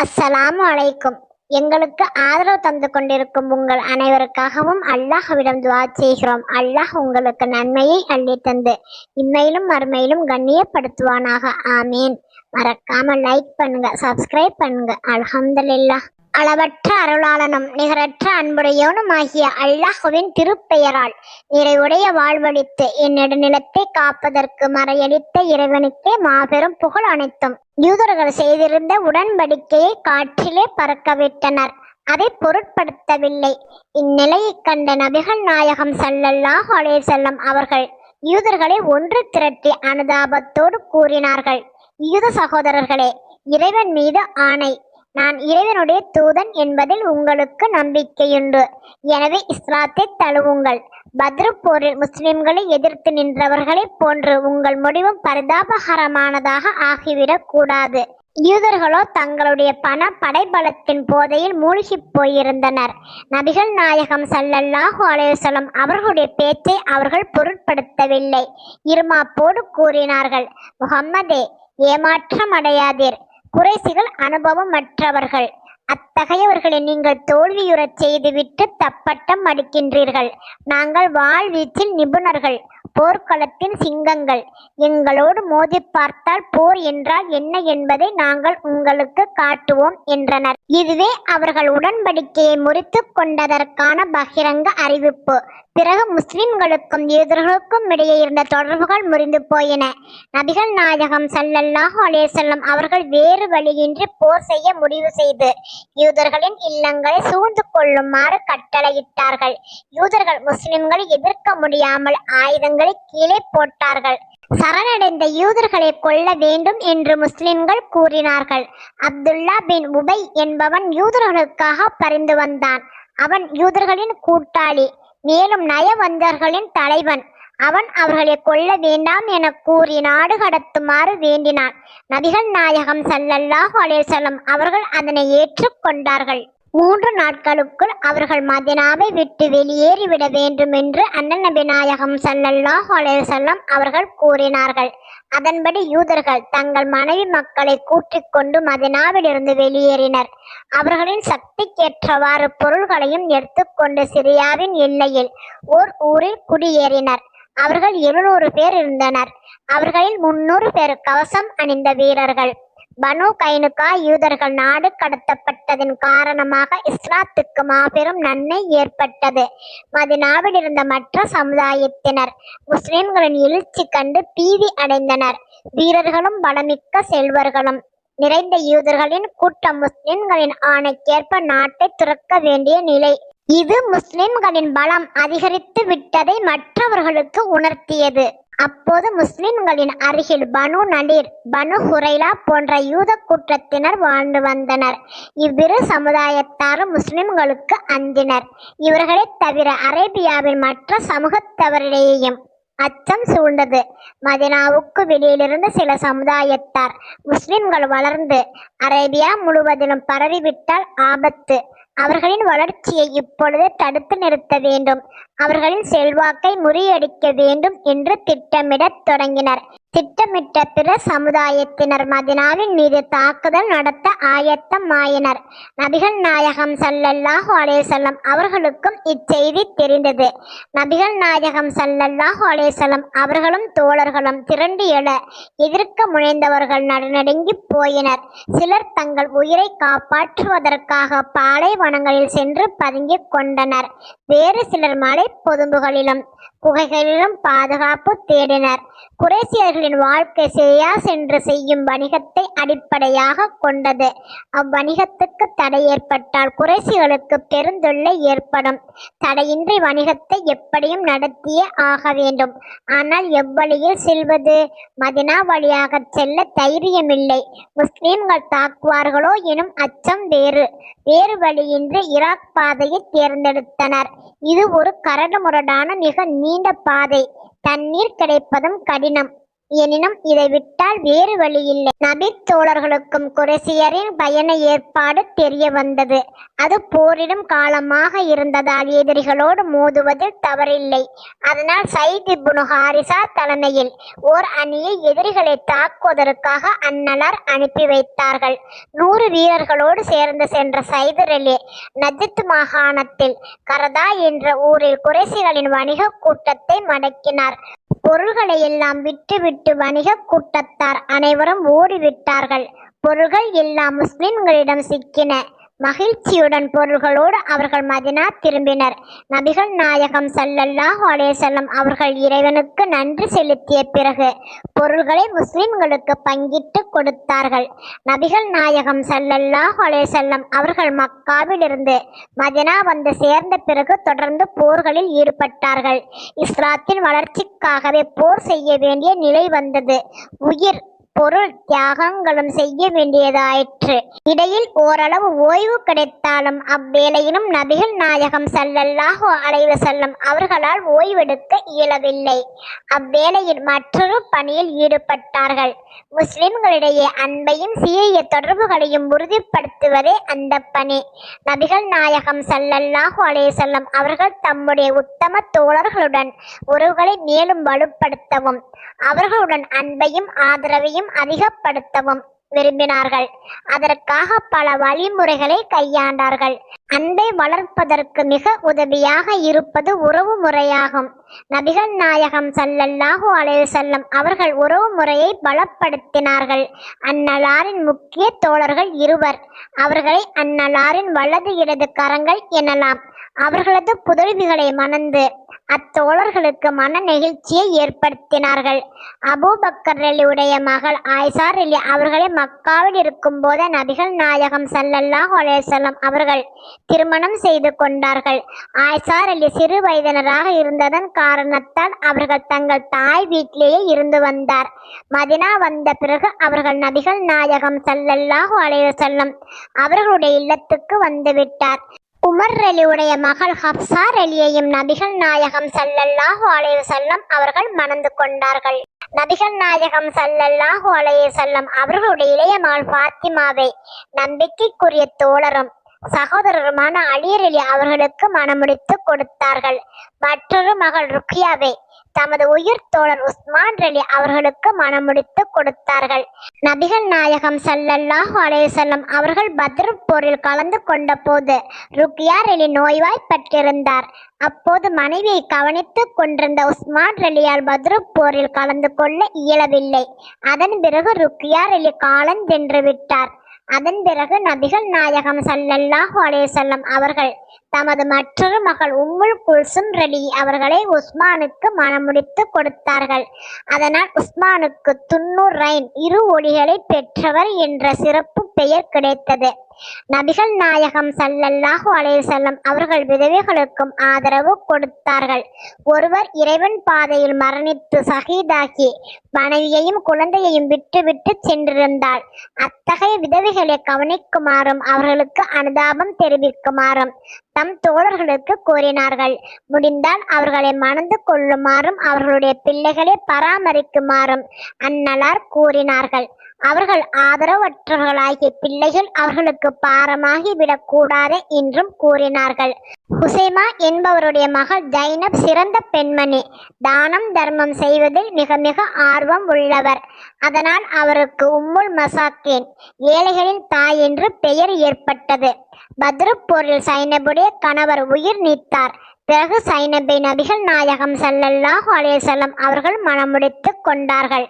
அஸ்ஸலாமு அலைக்கும். எங்களுக்கு ஆதரவு தந்து கொண்டிருக்கும் உங்கள் அனைவருக்காகவும் அல்லாஹ்விடம் துஆ செய்கிறோம். அல்லாஹ் உங்களுக்கு நன்மையை அள்ளி தந்து இம்மையிலும் மறுமையிலும் கண்ணியப்படுத்துவானாக. ஆமீன். மறக்காம லைக் பண்ணுங்க, சப்ஸ்கிரைப் பண்ணுங்க. அல்ஹம்துலில்லாஹ். அளவற்ற அருளாளனும் நிகரற்ற அன்புடையோனும் ஆகிய அல்லாஹுவின் திருப்பெயரால் நிறைவுடைய வாழ்வழித்து என்னிடநிலத்தை காப்பதற்கு மறையளித்த இறைவனுக்கே மாபெரும் புகழ் அனைத்தும். யூதர்கள் செய்திருந்த உடன்படிக்கையை காற்றிலே பறக்கவிட்டனர். அதை பொருட்படுத்தவில்லை. இந்நிலையை கண்ட நபிகள் நாயகம் ஸல்லல்லாஹு அலைஹி வஸல்லம் அவர்கள் யூதர்களை ஒன்று திரட்டி அனுதாபத்தோடு கூறினார்கள். யூத சகோதரர்களே, இறைவன் மீது ஆணை, நான் இறைவனுடைய தூதன் என்பதில் உங்களுக்கு நம்பிக்கையுண்டு. எனவே இஸ்லாத்தை தழுவுங்கள். பத்ரு போரில் முஸ்லிம்களை எதிர்த்து நின்றவர்களைப் போன்று உங்கள் முடிவும் பரிதாபகரமானதாக ஆகிவிடக் கூடாது. யூதர்களோ தங்களுடைய படைபலத்தின் போதையில் மூழ்கி போயிருந்தனர். நபிகள் நாயகம் ஸல்லல்லாஹு அலைஹி வஸல்லம் அவர்களுடைய பேச்சை அவர்கள் பொருட்படுத்தவில்லை. இருமாப்போடு கூறினார்கள், முஹம்மதே, ஏமாற்றம் அடையாதீர். குறைசிகள் அனுபவமற்றவர்கள். அத்தகையவர்களை நீங்கள் தோல்வியுறச் செய்துவிட்டு தப்பட்டம் அடிக்கின்றீர்கள். நாங்கள் வாழ்வீச்சில் நிபுணர்கள், போர்க்களத்தின் சிங்கங்கள். எங்களோடு மோதி பார்த்தால் போர் என்றால் என்ன என்பதை நாங்கள் உங்களுக்கு காட்டுவோம் என்றனர். இதுவே அவர்கள் உடன்படிக்கையை முறித்து கொண்டதற்கான பகிரங்க அறிவிப்பு. பிறகு முஸ்லிம்களுக்கும் யூதர்களுக்கும் இடையே இருந்த தொடர்புகள் முறிந்து போயின. நபிகள் நாயகம் ஸல்லல்லாஹு அலைஹி வஸல்லம் அவர்கள் வேறு வழியின்றி போர் செய்ய முடிவு செய்து யூதர்களின் இல்லங்களை சூழ்ந்து கொள்ளுமாறு கட்டளையிட்டார்கள். யூதர்கள் முஸ்லிம்களை எதிர்க்க முடியாமல் ஆயுதங்களை கீழே போட்டார்கள். சரணடைந்த யூதர்களை கொல்ல வேண்டும் என்று முஸ்லிம்கள் கூறினார்கள். அப்துல்லா பின் உபை என்பவன் யூதர்களுக்காக பரிந்து வந்தான். அவன் யூதர்களின் கூட்டாளி, மேலும் நயவந்தர்களின் தலைவன். அவன் அவர்களை கொல்ல வேண்டாம் என கூறி நாடு கடத்துமாறு வேண்டினான். நபிகள் நாயகம் ஸல்லல்லாஹு அலைஹி வஸல்லம் அவர்கள் அதனை ஏற்றுக்கொண்டார்கள். 3 நாட்களுக்குள் அவர்கள் மதீனாவை விட்டு வெளியேறிவிட வேண்டும் என்று அண்ணல் நபி நாயகம் ஸல்லல்லாஹு அலைஹி வஸல்லம் அவர்கள் கூறினார்கள். அதன்படி யூதர்கள் தங்கள் மனைவி மக்களை கூட்டிக் கொண்டு மதீனாவிலிருந்து வெளியேறினர். அவர்களின் சக்திக்கேற்றவாறு பொருள்களையும் எடுத்துக்கொண்டு சிரியாவின் எல்லையில் ஓர் ஊரில் குடியேறினர். அவர்கள் 700 பேர் இருந்தனர். அவர்களில் 300 பேர் கவசம் அணிந்த வீரர்கள். பனு கைனுகா யூதர்கள் நாடு கடத்தப்பட்டதன் காரணமாக இஸ்லாத்துக்கு மாபெரும் நன்மை ஏற்பட்டது. மதீனாவில் இருந்த மற்ற சமுதாயத்தினர் முஸ்லிம்களின் எழுச்சி கண்டு பீதி அடைந்தனர். வீரர்களும் பலமிக்க செல்வர்களும் நிறைந்த யூதர்களின் கூட்டம் முஸ்லிம்களின் ஆணைக்கேற்ப நாட்டை துறக்க வேண்டிய நிலை. இது முஸ்லிம்களின் பலம் அதிகரித்து விட்டதை மற்றவர்களுக்கு உணர்த்தியது. அப்போது முஸ்லிம்களின் அருகில் பனு நடீர், பனு ஹுரைலா போன்ற யூத கூட்டத்தினர் வாழ்ந்து வந்தனர். இவ்விரு சமுதாயத்தாரும் முஸ்லிம்களுக்கு அஞ்சினர். இவர்களை தவிர அரேபியாவின் மற்ற சமூகத்தவரிடையேயும் அச்சம் சூழ்ந்தது. மதீனாவுக்கு வெளியிலிருந்து சில சமுதாயத்தார் முஸ்லிம்கள் வளர்ந்து அரேபியா முழுவதிலும் பரவிவிட்டால் ஆபத்து. அவர்களின் வளர்ச்சியை இப்பொழுதே தடுத்து நிறுத்த வேண்டும். அவர்களின் செல்வாக்கை முறியடிக்க வேண்டும் என்று திட்டமிடத் தொடங்கினர். திட்டமிட்ட பிற சமுதாயத்தினர் மதீனாவின் மீது தாக்குதல் நடத்த ஆயத்தமாயினர். நபிகள் நாயகம் ஸல்லல்லாஹு அலைஹி வஸல்லம் அவர்களுக்கும் இச்செய்தி தெரிந்தது. நபிகள் நாயகம் ஸல்லல்லாஹு அலைஹி வஸல்லம் அவர்களும் தோழர்களும் திரண்டு எழ எதிர்க்க முனைந்தவர்கள் நடுநடுங்கி போயினர். சிலர் தங்கள் உயிரை காப்பாற்றுவதற்காக பாலைவனங்களில் சென்று பதுங்கிக் கொண்டனர். வேறு சிலர் மலை பொதும்புகளிலும் குகைகளிலும் பாதுகாப்பு தேடினர். குறைசியர்களின் வாழ்க்கை சிரியா சென்று செய்யும் வணிகத்தை அடிப்படையாக கொண்டது. அவ்வணிகத்துக்கு தடை ஏற்பட்டால் குறைசிகளுக்கு பெருந்தொல்லை ஏற்படும். தடையின்றி வணிகத்தை எப்படியும் நடத்தியே ஆக வேண்டும். ஆனால் எவ்வழியில் செல்வது? மதீனா வழியாக செல்ல தைரியமில்லை. முஸ்லிம்கள் தாக்குவார்களோ எனும் அச்சம் வேறு வழியின்றி ஈராக் பாதையை தேர்ந்தெடுத்தனர். இது ஒரு கரடுமுரடான மிக நீண்ட பாதை. தண்ணீர் கிடைப்பதும் கடினம். எனினும் இதை விட்டால் வேறு வழி இல்லை. நபி தோழர்களுக்கும் குறைசியரின் பயண ஏற்பாடு தெரிய வந்தது. அது போரிடும் காலமாக இருந்ததால் எதிரிகளோடு மோதுவதில் தவறில்லை. அதனால் சைத் இப்னு ஹாரிசா தலைமையில் ஓர் அணியை எதிரிகளை தாக்குவதற்காக அன்னலார் அனுப்பி வைத்தார்கள். 100 வீரர்களோடு சேர்ந்து சென்ற சைதர் அலி நஜ்த் மாகாணத்தில் கரதா என்ற ஊரில் குறைசிகளின் வணிக கூட்டத்தை மடக்கினார். பொருள்களை எல்லாம் விட்டுவிட்டு வணிக கூட்டத்தார் அனைவரும் ஓடிவிட்டார்கள். பொருள்கள் எல்லாம் முஸ்லிம்களிடம் சிக்கின. மகிழ்ச்சியுடன் பொருள்களோடு அவர்கள் மதினா திரும்பினர். நபிகள் நாயகம் ஸல்லல்லாஹு அலைஹி வஸல்லம் அவர்கள் இறைவனுக்கு நன்றி செலுத்திய பிறகு பொருள்களை முஸ்லிம்களுக்கு பங்கிட்டு கொடுத்தார்கள். நபிகள் நாயகம் ஸல்லல்லாஹு அலைஹி வஸல்லம் அவர்கள் மக்காவிலிருந்து மதினா வந்து சேர்ந்த பிறகு தொடர்ந்து போர்களில் ஈடுபட்டார்கள். இஸ்லாத்தின் வளர்ச்சிக்காகவே போர் செய்ய வேண்டிய நிலை வந்தது. உயிர் பொருள் தியாகங்களும் செய்ய வேண்டியதாயிற்று. இடையில் ஓரளவு ஓய்வு கிடைத்தாலும் அவ்வேளையிலும் நபிகள் நாயகம் ஸல்லல்லாஹு அலைஹி வஸல்லம் அவர்களால் ஓய்வெடுக்க இயலவில்லை. அவ்வேளையில் மற்றொரு பணியில் ஈடுபட்டார்கள். முஸ்லிம்களிடையே அன்பையும் சீரிய தொடர்புகளையும் உறுதிப்படுத்துவதே அந்த பணி. நபிகள் நாயகம் ஸல்லல்லாஹு அலைஹி வஸல்லம் அவர்கள் தம்முடைய உத்தம தோழர்களுடன் உறவுகளை மேலும் வலுப்படுத்தவும் அவர்களுடன் அன்பையும் ஆதரவையும் அதிகப்படுத்தவும் விரும்பினார்கள். அதற்காக பல வழிமுறைகளை கையாண்டார்கள். அன்பை வளர்ப்பதற்கு மிக உதவியாக இருப்பது உறவு முறையாகும். நபிகள் நாயகம் ஸல்லல்லாஹு அலைஹி வஸல்லம் அவர்கள் உறவு முறையை பலப்படுத்தினார்கள். அன்னலாரின் முக்கிய தோழர்கள் இருவர். அவர்களை அன்னலாரின் வலது இடது கரங்கள் எனலாம். அவர்களது புதல்விகளை மணந்து அத்தோழர்களுக்கு மன நெகிழ்ச்சியை ஏற்படுத்தினார்கள். அபூபக்கர் ரலியுடைய மகள் ஆயிஷா ரலி அவர்களை மக்காவில் இருக்கும் போது நபிகள் நாயகம் ஸல்லல்லாஹு அலைஹி வஸல்லம் அவர்கள் திருமணம் செய்து கொண்டார்கள். ஆயிஷா ரலி சிறு வயதினராக இருந்ததன் காரணத்தால் அவர்கள் தங்கள் தாய் வீட்டிலேயே இருந்து வந்தார். மதினா வந்த பிறகு அவர்கள் நபிகள் நாயகம் ஸல்லல்லாஹு அலைஹி வஸல்லம் அவர்களுடைய இல்லத்துக்கு வந்துவிட்டார். உமர் ரலியுடைய மகள் ஹப்சா ரலியையும் நபிகள் நாயகம் ஸல்லல்லாஹு அலைஹி வஸல்லம் அவர்கள் மணந்து கொண்டார்கள். நபிகள் நாயகம் ஸல்லல்லாஹு அலைஹி வஸல்லம் அவர்களுடைய இளைய மகள் ஃபாத்திமாவை நம்பிக்கைக்குரிய தோழரும் சகோதரருமான அலி ரலி அவர்களுக்கு மணமுடித்து கொடுத்தார்கள். மற்றொரு மகள் ருக்கியாவை தமது உயிர் தோழர் உஸ்மான் ரலி அவர்களுக்கு மணமுடித்து கொடுத்தார்கள். நபிகள் நாயகம் ஸல்லல்லாஹு அலைஹி வஸல்லம் அவர்கள் பத்ர் போரில் கலந்து கொண்ட போது ருக்கியா ரலி நோய்வாய்ப்பட்டிருந்தார். அப்போது மனைவியை கவனித்துக் கொண்டிருந்த உஸ்மான் ரலியால் பத்ர் போரில் கலந்து கொள்ள இயலவில்லை. அதன் பிறகு ருக்கியா ரலி காலஞ்சென்று விட்டார். அதன் பிறகு நபிகள் நாயகம் ஸல்லல்லாஹு அலைஹி வஸல்லம் அவர்கள் தமது மற்றொரு மகள் உம்முல் குல்சும் ரலி அவர்களை உஸ்மானுக்கு மணமுடித்து கொடுத்தார்கள். அதனால் உஸ்மானுக்கு துன்னூரைன் இரு ஒளிகளை பெற்றவர் என்ற சிறப்பு பெயர் கிடைத்தது. நபிகள் நாயகம் ஸல்லல்லாஹு அலைஹி வஸல்லம் அவர்கள் விதவைகளுக்கும் ஆதரவு கொடுத்தார்கள். ஒருவர் இறைவன் பாதையில் மரணித்து ஷஹீதாகி மனைவியையும் குழந்தையையும் விட்டு சென்றிருந்தால் அத்தகைய விதவைகளை கவனிக்குமாறும் அவர்களுக்கு அனுதாபம் தெரிவிக்குமாறும் தம் தோழர்களுக்கு கூறினார்கள். முடிந்தால் அவர்களை மணந்து கொள்ளுமாறும் அவர்களுடைய பிள்ளைகளை பராமரிக்குமாறும் அன்னலார் கூறினார்கள். அவர்கள் ஆதரவற்றவர்களாகிய பிள்ளைகள் அவர்களுக்கு பாரமாகி விடக்கூடாது என்றும் கூறினார்கள். ஹுசைமா என்பவருடைய மகள் ஜைனப் சிறந்த பெண்மணி. தானம் தர்மம் செய்வதில் மிக மிக ஆர்வம் உள்ளவர். அதனால் அவருக்கு உம்முல் மசாக்கின் ஏழைகளின் தாய் என்று பெயர் ஏற்பட்டது. பத்ரு போரில் சைனபுடைய கணவர் உயிர் நீத்தார். பிறகு சைனபை நபிகள் நாயகம் ஸல்லல்லாஹு அலைஹி வஸல்லம் அவர்கள் மணமுடித்து கொண்டார்கள்.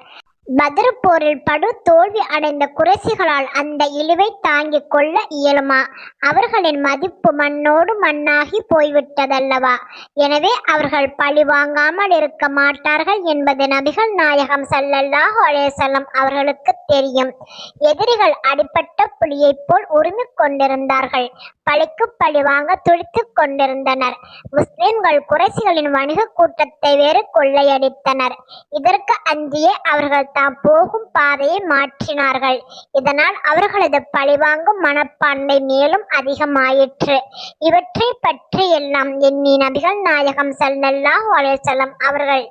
பத்ர் போரில் படு தோல்வி அடைந்த குறைசிகளால் அந்த இழிவை தாங்கிக் கொள்ள இயலுமா? அவர்களின் மதிப்பு மண்ணோடு மண்ணாகி போய்விட்டதல்லவா? எனவே அவர்கள் பழி வாங்காமல் இருக்க மாட்டார்கள் என்பது நபிகள் நாயகம் ஸல்லல்லாஹு அலைஹி வஸல்லம் அவர்களுக்கு தெரியும். எதிரிகள் அடிப்பட்ட புலியைப் போல் உரிமிக் கொண்டிருந்தார்கள். பழிக்கு பழி வாங்க துடித்துக் கொண்டிருந்தனர். முஸ்லிம்கள் குறைசிகளின் வணிக கூட்டத்தை வேறு கொள்ளையடித்தனர். இதற்கு அஞ்சியே அவர்கள் தாம் போகும் பாதையை மாற்றினார்கள். இதனால் அவர்களது பழிவாங்கும் மனப்பான்மை மேலும் அதிகமாயிற்று. இவற்றை பற்றி எல்லாம் எண்ணி நபிகள் நாயகம் ஸல்லல்லாஹு அலைஹி வஸல்லம் அவர்கள்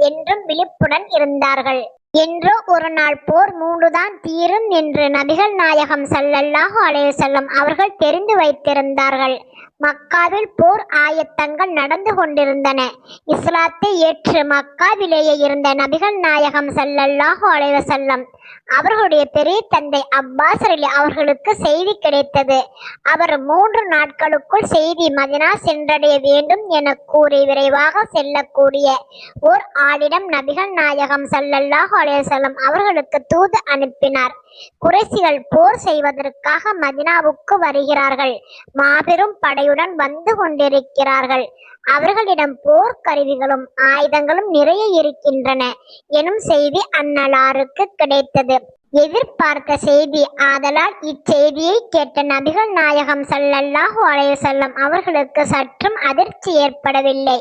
என்றும் விழிப்புடன் இருந்தார்கள். என்றோ ஒரு நாள் போர் 3 தான் தீரும் என்று நபிகள் நாயகம் ஸல்லல்லாஹு அலைஹி வஸல்லம் அவர்கள் தெரிந்து வைத்திருந்தார்கள். மக்காவில் போர் ஆயத்தங்கள் நடந்து கொண்டிருந்தன. இஸ்லாத்தை ஏற்று மக்காவிலேயே இருந்த நபிகள் நாயகம் ஸல்லல்லாஹு அலைஹி வஸல்லம் அவர்களுடைய பெரிய தந்தை அப்பாஸ் ரலியல்லாஹு அவர்களுக்கு செய்தி கிடைத்தது. அவர் 3 நாட்களுக்குள் செய்தி மதினா சென்றடைய வேண்டும் என கூறி விரைவாக செல்லக்கூடிய ஓர் ஆளிடம் நபிகள் நாயகம் ஸல்லல்லாஹு அலைஹி வஸல்லம் அவர்களுக்கு தூது அனுப்பினார். குறைஷிகள் போர் செய்வதற்காக மதினாவுக்கு வருகிறார்கள். மாபெரும் படையுடன் வந்து கொண்டிருக்கிறார்கள். அவர்களிடம் போர் கருவிகளும் ஆயுதங்களும் நிறைய இருக்கின்றன எனும் செய்தி அந்நலாருக்கு கிடைத்தது. எதிர்பார்த்த செய்தி. ஆதலால் இச்செய்தியை கேட்ட நபிகள் நாயகம் ஸல்லல்லாஹு அலைஹி வஸல்லம் அவர்களுக்கு சற்றும் அதிர்ச்சி ஏற்படவில்லை.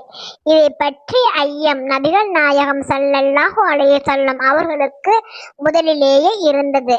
இதை பற்றி ஐயம் நபிகள் நாயகம் ஸல்லல்லாஹு அலைஹி வஸல்லம் அவர்களுக்கு முதலிலேயே இருந்தது.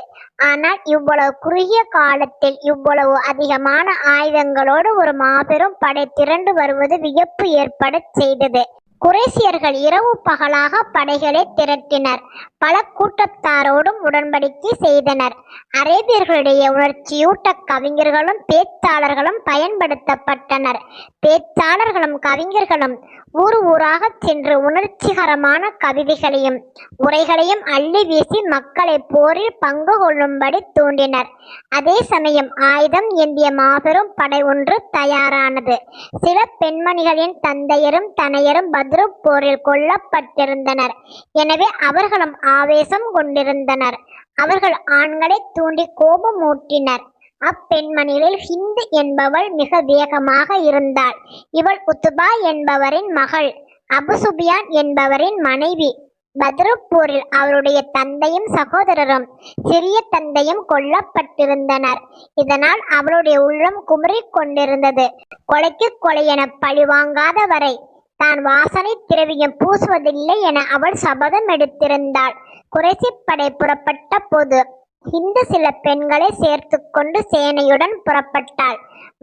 ஆனால் இவ்வளவு குறுகிய காலத்தில் இவ்வளவு அதிகமான ஆயுதங்களோடு ஒரு மாபெரும் படை திரண்டு வருவது வியப்பு ஏற்படச் செய்தது. குறைஷியர்கள் இரவு பகலாக படைகளை திரட்டினர். பல கூட்டத்தாரோடும் உடன்படிக்கை செய்தனர். அரேபியர்களுடைய உணர்ச்சியூட்ட கவிஞர்களும் பேச்சாளர்களும் பயன்படுத்தப்பட்டனர். பேச்சாளர்களும் கவிஞர்களும் ஊர் ஊராக சென்று உணர்ச்சிகரமான கவிதைகளையும் உரைகளையும் அள்ளி வீசி மக்களை போரில் பங்கு கொள்ளும்படி தூண்டினர். அதே சமயம் ஆயுதம் ஏந்திய மாபெரும் படை ஒன்று தயாரானது. சில பெண்மணிகளின் தந்தையரும் தனையரும் பத்ரு போரில் கொல்லப்பட்டிருந்தனர். எனவே அவர்களும் ஆவேசம் கொண்டிருந்தனர். அவர்கள் ஆண்களை தூண்டி கோபமூட்டினர். அப்பெண்மணிகளில் ஹிந்து என்பவள் மிக வேகமாக இருந்தாள். இவள் உத்பா என்பவரின் மகள், அபு சுபியான் என்பவரின் மனைவி. பத்ரு போரில் அவருடைய தந்தையும் சகோதரரும் சிறிய தந்தையும் கொல்லப்பட்டிருந்தனர். இதனால் அவளுடைய உள்ளம் குமரிக் கொண்டிருந்தது. கொலைக்கு கொலை என பழி வாங்காத வரை தான் வாசனை திரவியம் பூசுவதில்லை என அவள் சபதம் எடுத்திருந்தாள். குறைசி படை புறப்பட்ட போது ஹிந்து சில பெண்களை சேர்த்து கொண்டு சேனையுடன் புறப்பட்டாள்.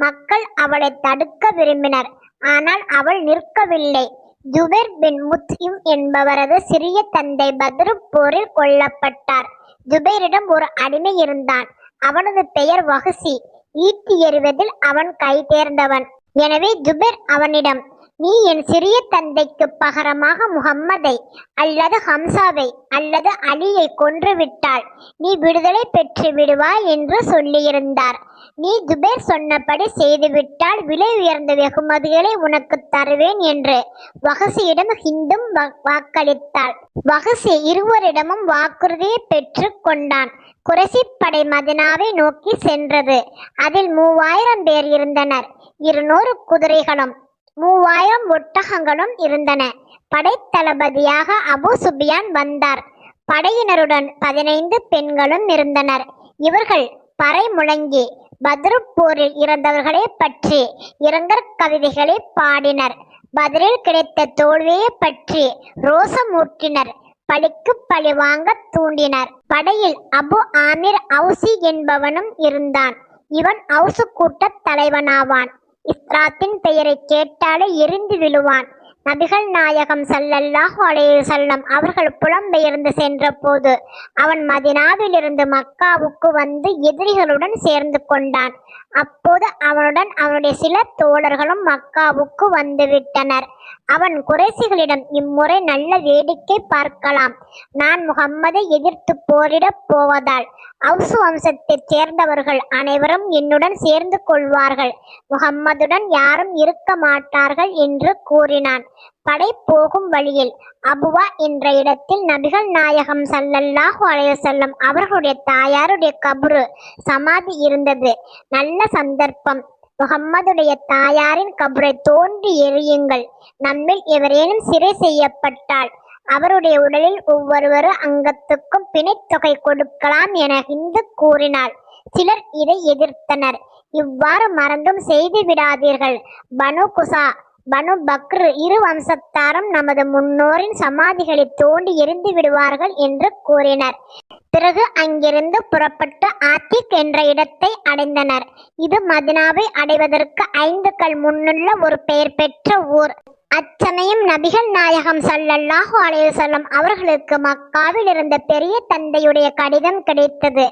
மக்கள் அவளை தடுக்க விரும்பினர். ஆனால் அவள் நிற்கவில்லை. ஜுபைர் பின் முத்இம் என்பவரது சிறிய தந்தை பத்ரு போரில் கொல்லப்பட்டார். ஜுபைரிடம் ஒரு அடிமை இருந்தான். அவனது பெயர் வஹ்ஷி. ஈட்டி எறிவதில் அவன் கை தேர்ந்தவன். எனவே ஜுபைர் அவனிடம், நீ என் சிறிய தந்தைக்கு பகரமாக முகம்மதை அல்லது ஹம்சாவை அல்லது அலியை கொன்றுவிட்டால் நீ விடுதலை பெற்று விடுவாய் என்று சொல்லியிருந்தார். நீ ஜுபைர் சொன்னபடி செய்துவிட்டால் விலை உயர்ந்த வெகுமதிகளை உனக்கு தருவேன் என்று வஹ்ஷியிடம் ஹிந்தும் வாக்களித்தாள். வஹ்ஷி இருவரிடமும் வாக்குறுதியை பெற்று கொண்டான். குறைசி படை மதினாவை நோக்கி சென்றது. அதில் 3000 பேர் இருந்தனர். 200 குதிரைகளும் 3000 ஒட்டகங்களும் இருந்தன. படைத்தளபதியாக அபு சுபியான் வந்தார். படையினருடன் 15 பெண்களும் இருந்தனர். இவர்கள் பறை முழங்கி பத்ரு போரில் இறந்தவர்களை பற்றி இரங்கற் கவிதைகளை பாடினர். பத்ரில் கிடைத்த தோல்வியை பற்றி ரோசமூட்டினர். பழிக்கு பழி வாங்க தூண்டினர். படையில் அபு ஆமிர் அவுசி என்பவனும் இருந்தான். இவன் அவுசு கூட்ட தலைவனாவான். இஸ்லாத்தின் பெயரை கேட்டாலே எரிந்து விழுவான். நபிகள் நாயகம் ஸல்லல்லாஹு அலைஹி வஸல்லம் அவர்கள் புலம்பெயர்ந்து சென்ற போது அவன் மதினாவிலிருந்து மக்காவுக்கு வந்து எதிரிகளுடன் சேர்ந்து கொண்டான். அப்போது அவனுடன் அவனுடைய சில தோழர்களும் மக்காவுக்கு வந்துவிட்டனர். அவன் குறைசிகளிடம், இம்முறை நல்ல வேடிக்கை பார்க்கலாம். நான் முகம்மதை எதிர்த்து போரிடப் போவதால் அவுசு வம்சத்தைச் சேர்ந்தவர்கள் அனைவரும் என்னுடன் சேர்ந்து கொள்வார்கள். முகம்மதுடன் யாரும் இருக்க மாட்டார்கள் என்று கூறினான். படை போகும் வழியில் அபுவா என்ற இடத்தில் நபிகள் நாயகம் ஸல்லல்லாஹு அலைஹி வஸல்லம் அவர்களுடைய தாயாருடைய கபரு சமாதி இருந்தது. நல்ல சந்தர்ப்பம். முகம்மதுடைய தாயாரின் கபரை தோண்டி எறியுங்கள். நம்மில் எவரேனும் சிறை செய்யப்பட்டால் அவருடைய உடலில் ஒவ்வொரு அங்கத்துக்கும் பிணைத்தொகை கொடுக்கலாம் என ஹிந்து கூறினாள். சிலர் இதை எதிர்த்தனர். இவ்வாறு மறந்தும் செய்து விடாதீர்கள். பனு குசா, பனு பக்ரு இரு வம்சத்தாரும் நமது முன்னோரின் சமாதிகளை தோண்டி எரிந்து விடுவார்கள் என்று கூறினர். பிறகு அங்கிருந்து புறப்பட்டு ஆத்திக் என்ற இடத்தை அடைந்தனர். இது மதினாவை அடைவதற்கு 5 கல் முன்னுள்ள ஒரு பெயர் பெற்ற ஊர். அச்சமயம் நபிகள் நாயகம் ஸல்லல்லாஹு அலைஹி வஸல்லம் அவர்களுக்கு மக்காவில் இருந்த பெரிய தந்தையுடைய கடிதம் கிடைத்தது.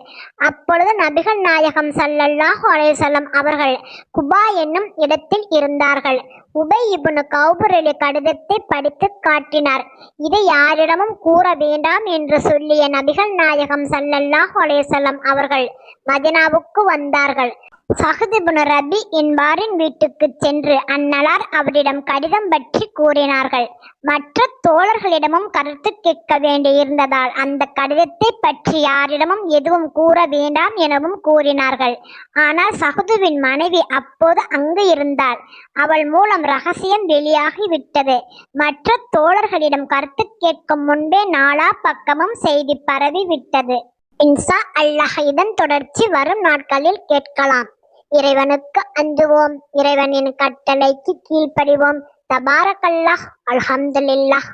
அப்பொழுது நபிகள் நாயகம் ஸல்லல்லாஹு அலைஹி வஸல்லம் அவர்கள் குபா என்னும் இடத்தில் இருந்தார்கள். உபை இப்னு கஅப் கடிதத்தை படித்து காட்டினார். இதை யாரிடமும் கூற வேண்டாம் என்று சொல்லிய நபிகள் நாயகம் ஸல்லல்லாஹு அலைஹி வஸல்லம் அவர்கள் மதீனாவுக்கு வந்தார்கள். ஸஅத் இப்னு ரபி என்பாரின் வீட்டுக்கு சென்று அந்நலார் அவரிடம் கடிதம் பற்றி கூறினார்கள். மற்ற தோழர்களிடமும் கருத்து கேட்க வேண்டியிருந்ததால் அந்த கடிதத்தை பற்றி யாரிடமும் எதுவும் கூற வேண்டாம் எனவும் கூறினார்கள். ஆனால் சஹதுவின் மனைவி அப்போது அங்கு இருந்தாள். அவள் மூலம் ரகசியம் வெளியாகிவிட்டது. மற்ற தோழர்களிடம் கருத்து கேட்கும் முன்பே நாலா பக்கமும் செய்தி பரவி விட்டது. இன்ஷா அல்லாஹ் இதன் தொடர்ச்சி வரும் நாட்களில் கேட்கலாம். இறைவனுக்கு அஞ்சுவோம், இறைவனின் கட்டளைக்கு கீழ்ப்படிவோம். தபாரக்கல்லாஹ், அல்ஹம்துலில்லாஹ்.